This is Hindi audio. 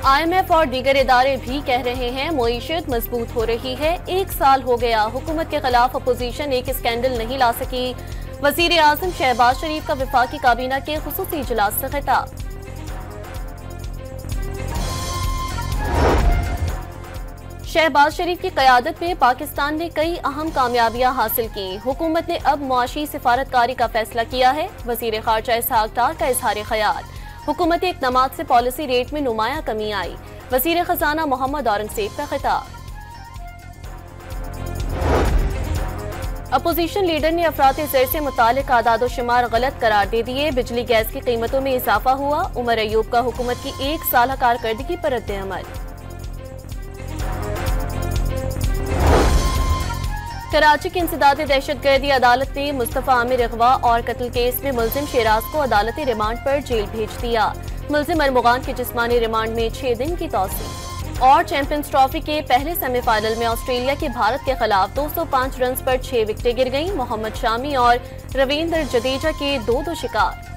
IMF और दीगर इदारे भी कह रहे हैं मईशत मजबूत हो रही है। 1 साल हो गया, हुकूमत के खिलाफ अपोजिशन एक स्कैंडल नहीं ला सकी। वजीर आजम शहबाज शरीफ का वफाकी काबीना के खुसूसी इजलास से खिताब। शहबाज शरीफ की क़यादत में पाकिस्तान ने कई अहम कामयाबियां हासिल की। हुकूमत ने अब मुआशी सिफारतकारी का फैसला किया है। वजीर खारजा इसहाक डार का इजहार ख्याल। हुकूमती इक़दामात से पॉलिसी रेट में नुमाया कमी आई। वजीर खजाना मोहम्मद औरंगजेब का खिताब। अपोजिशन लीडर ने अफरात ज़र से मुतालिक आदाद शुमार गलत करार दे दिए। बिजली गैस की कीमतों में इजाफा हुआ। उमर अयूब का हुकूमत की 1 साल कारकर्दगी पर रद्द अमल। कराची की इंसदाद दहशतगर्दी अदालत ने मुस्तफ़ा आमिर अगवा और कत्ल केस में मुलजिम शेराज को अदालती रिमांड पर जेल भेज दिया। मुलजिम अरमुगान के जिस्मानी रिमांड में 6 दिन की तौसीह। और चैंपियंस ट्रॉफी के पहले सेमीफाइनल में ऑस्ट्रेलिया की भारत के खिलाफ 205 रन पर 6 विकेटें गिर गईं। मोहम्मद शामी और रवींद्र जडेजा के 2-2 शिकार।